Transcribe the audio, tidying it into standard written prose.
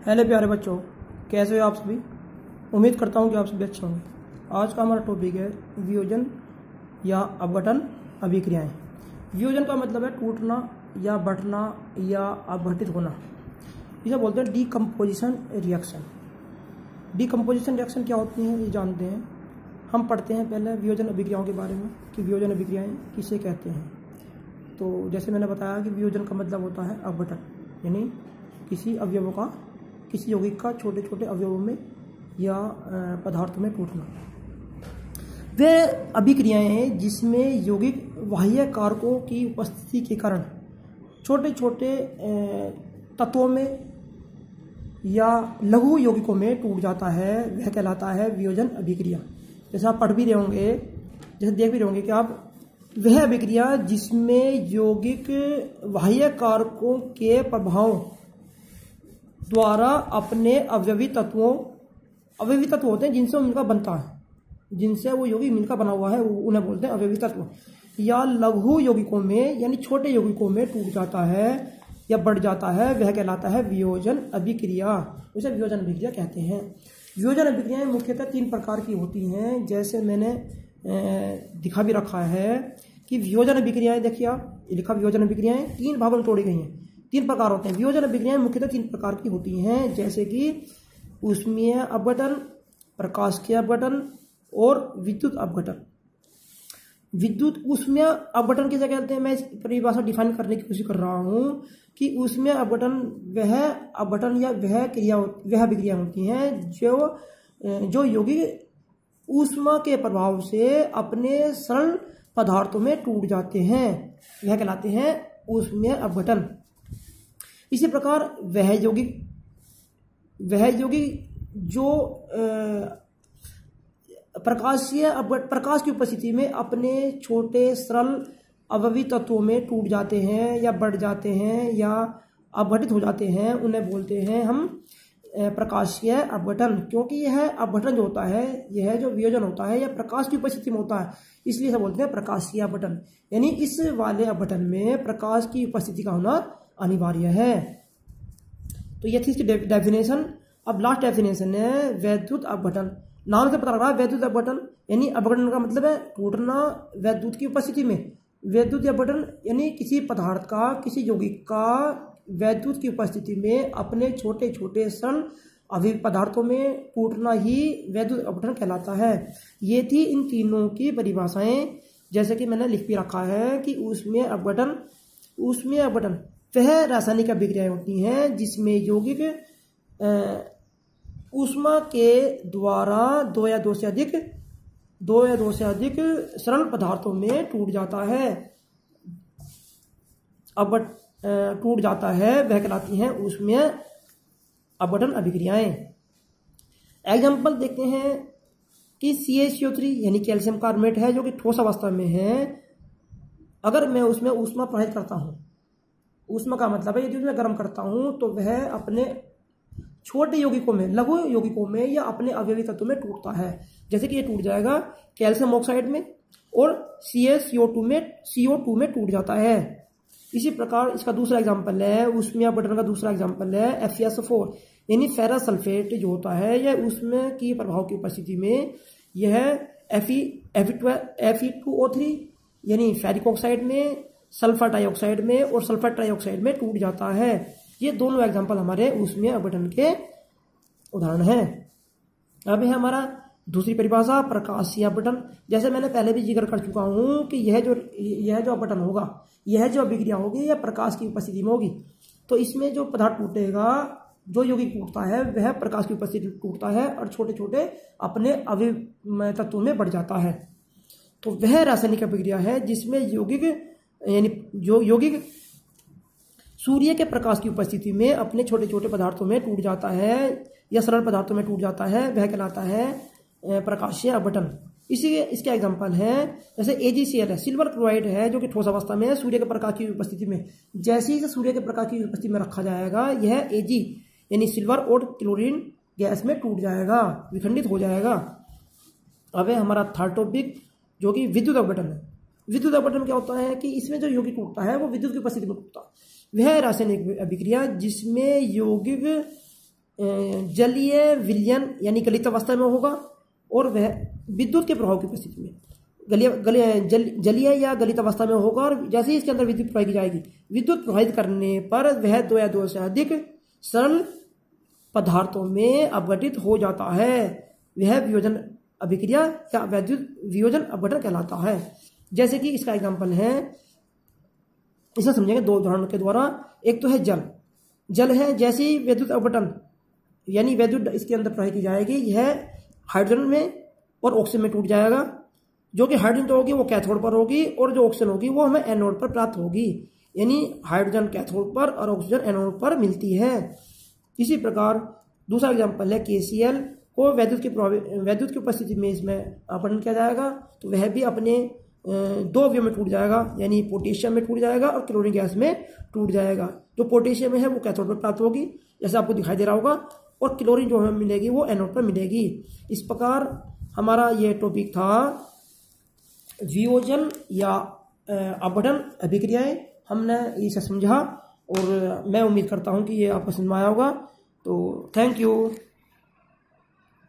Hello प्यारे बच्चों, कैसे हो आप सभी। उम्मीद करता हूँ कि आप सभी अच्छे होंगे। आज का हमारा टॉपिक है वियोजन या अपघटन अभिक्रियाएं। वियोजन का मतलब है टूटना या बंटना या अपघटित होना। इसे बोलते हैं डीकम्पोजिशन रिएक्शन। डीकम्पोजिशन रिएक्शन क्या होती है ये जानते हैं। हम पढ़ते हैं पहले वियोजन अभिक्रियाओं के बारे में कि वियोजन अभिक्रियाएं किसे कहते हैं। तो जैसे मैंने बताया कि वियोजन का मतलब होता है अपघटन, यानी किसी अवयवों का, किसी यौगिक का छोटे छोटे अवयवों में या पदार्थों में टूटना। वे अभिक्रियाएं हैं जिसमें यौगिक बाह्य कारकों की उपस्थिति के कारण छोटे छोटे तत्वों में या लघु यौगिकों में टूट जाता है। वह कहलाता है वियोजन अभिक्रिया। जैसे आप पढ़ भी रहे होंगे, जैसे देख भी रहे होंगे कि आप, वह अभिक्रिया जिसमें यौगिक बाह्य कारकों के प्रभाव द्वारा अपने अवयवी तत्व होते हैं जिनसे मिलकर बनता है, जिनसे वो यौगिक मिलकर बना हुआ है, उन्हें बोलते हैं अवयवी तत्व, या लघु यौगिकों में यानी छोटे यौगिकों में टूट जाता है या बढ़ जाता है। वह कहलाता है वियोजन अभिक्रिया। उसे वियोजन अभिक्रिया कहते हैं। वियोजन अभिक्रियाएं मुख्यतः 3 प्रकार की होती हैं। जैसे मैंने दिखा भी रखा है कि वियोजन अभिक्रियाएं, देखिए आप लिखा, वियोजन अभिक्रियाएं 3 भागों में तोड़ी गई हैं। 3 प्रकार होते हैं। वियोजन अभिक्रियाएं मुख्यतः 3 प्रकार की होती हैं, जैसे कि ऊष्मीय अपघटन, प्रकाशिकीय अपघटन और विद्युत अपघटन। विद्युत ऊष्मीय अपघटन किसे कहते हैं, मैं इस परिभाषा डिफाइन करने की कोशिश कर रहा हूं कि ऊष्मीय अपघटन वह अपघटन या वह अभिक्रिया होती हैं जो यौगिक ऊष्मा के प्रभाव से अपने सरल पदार्थों में टूट जाते हैं। वह कहलाते हैं ऊष्मीय अपघटन। इसी प्रकार वह यौगिक जो प्रकाश की उपस्थिति में अपने छोटे सरल अवयवी तत्वों में टूट जाते हैं या बढ़ जाते हैं या अपघटित हो जाते हैं, उन्हें बोलते हैं हम प्रकाशीय अपघटन। क्योंकि यह अपघटन जो होता है, यह जो वियोजन होता है, यह प्रकाश की उपस्थिति में होता है, इसलिए इसे बोलते हैं प्रकाशीय अपघटन। यानी इस वाले अपघटन में प्रकाश की उपस्थिति का होना अनिवार्य है। तो ये थी इसकी डेफिनेशन। अब लास्ट डेफिनेशन है वैद्युत अपघटन। नाम से पता लग रहा है वैद्युत अपघटन, यानी अपघटन का मतलब है टूटना वैद्युत की उपस्थिति में। वैद्युत अपघटन यानी किसी पदार्थ का, किसी यौगिक का वैद्युत की उपस्थिति में अपने छोटे छोटे सरल अवयवी पदार्थों में टूटना ही वैद्युत अपघटन कहलाता है। ये थी इन तीनों की परिभाषाएं। जैसे कि मैंने लिख भी रखा है कि ऊष्मीय अपघटन वह रासायनिक अभिक्रियाएं होती हैं जिसमें यौगिक ऊष्मा के द्वारा दो या दो से अधिक सरल पदार्थों में टूट जाता है, वह कहलाती हैं ऊष्मीय अपघटन अभिक्रियाएं। एग्जाम्पल देखते हैं कि CaCO3 यानी कैल्शियम कार्बोनेट है, जो कि ठोस अवस्था में है। अगर मैं उसमें ऊष्मा प्रवाहित करता हूं, ऊष्मा का मतलब है यदि उसमें गर्म करता हूं तो वह अपने छोटे यौगिकों में, लघु यौगिकों में या अपने अवयवी तत्वों में टूटता है। जैसे कि ये टूट जाएगा कैल्शियम ऑक्साइड में और CO2 में टूट जाता है। इसी प्रकार इसका दूसरा एग्जांपल है, ऊष्मीय अपघटन का दूसरा एग्जांपल है FeSO4 यानी फेरस सल्फेट जो होता है, यह उसमें की प्रभाव की उपस्थिति में यह Fe2O3 यानी फेरिक ऑक्साइड में, सल्फर डाइऑक्साइड में और सल्फर ट्राइऑक्साइड में टूट जाता है। ये दोनों एग्जांपल हमारे ऊष्मीय अपघटन के उदाहरण हैं। अब है हमारा दूसरी परिभाषा प्रकाशीय अपघटन। जैसे मैंने पहले भी जिक्र कर चुका हूं कि यह जो अपघटन होगा, यह जो अभिक्रिया होगी, यह प्रकाश की उपस्थिति में होगी। तो इसमें जो पदार्थ टूटेगा, जो यौगिक टूटता है, वह प्रकाश की उपस्थिति में टूटता है और छोटे छोटे अपने अवयवी तत्वों में बढ़ जाता है। तो वह रासायनिक अभिक्रिया है जिसमें यौगिक सूर्य के प्रकाश की उपस्थिति में अपने छोटे छोटे पदार्थों में टूट जाता है या सरल पदार्थों में टूट जाता है, वह कहलाता है प्रकाशीय अपघटन। इसके एग्जांपल है जैसे AgCl है, सिल्वर क्लोराइड है, जो कि ठोस अवस्था में है सूर्य के प्रकाश की उपस्थिति में। जैसे ही सूर्य के प्रकाश की उपस्थिति में रखा जाएगा, यह Ag यानी सिल्वर और क्लोरीन गैस में टूट जाएगा, विखंडित हो जाएगा। अब है हमारा थर्ड टॉपिक जो कि विद्युत अपघटन है। विद्युत अपघटन क्या होता है कि इसमें जो यौगिक टूटता है वो विद्युत की उपस्थिति में टूटता है। वह रासायनिक अभिक्रिया जिसमें यौगिक जलीय विलयन यानी गलित अवस्था में होगा, और वह विद्युत के प्रभाव की उपस्थिति में जलीय या गलित अवस्था में होगा। और जैसे ही इसके अंदर विद्युत प्रवाहित की जाएगी, विद्युत प्रवाहित करने पर वह दो या दो से अधिक सरल पदार्थों में अपघटित हो जाता है। वह वियोजन अभिक्रिया या वैद्युत वियोजन अपघटन कहलाता है। जैसे कि इसका एग्जाम्पल है, इसे समझेंगे दो उदाहरणों के द्वारा। एक तो है जल है, जैसे ही विद्युत अपघटन यानी विद्युत इसके अंदर प्रवाहित की जाएगी, यह हाइड्रोजन में और ऑक्सीजन में टूट जाएगा। जो कि हाइड्रोजन तो होगी वो कैथोड पर होगी, और जो ऑक्सीजन होगी वो हमें एनोड पर प्राप्त होगी। यानी हाइड्रोजन कैथोड पर और ऑक्सीजन एनोड पर मिलती है। इसी प्रकार दूसरा एग्जाम्पल है KCl को विद्युत की उपस्थिति में इसमें अपघटन किया जाएगा, तो वह भी अपने दो अवयव में टूट जाएगा, यानी पोटेशियम में टूट जाएगा और क्लोरीन गैस में टूट जाएगा। जो पोटेशियम में है वो कैथोड पर प्राप्त होगी, जैसे आपको दिखाई दे रहा होगा, और क्लोरीन जो हमें मिलेगी वो एनोड पर मिलेगी। इस प्रकार हमारा ये टॉपिक था वियोजन या अपघटन अभिक्रियाएं। हमने इसे समझा, और मैं उम्मीद करता हूं कि ये आपको समझ में आया होगा। तो थैंक यू।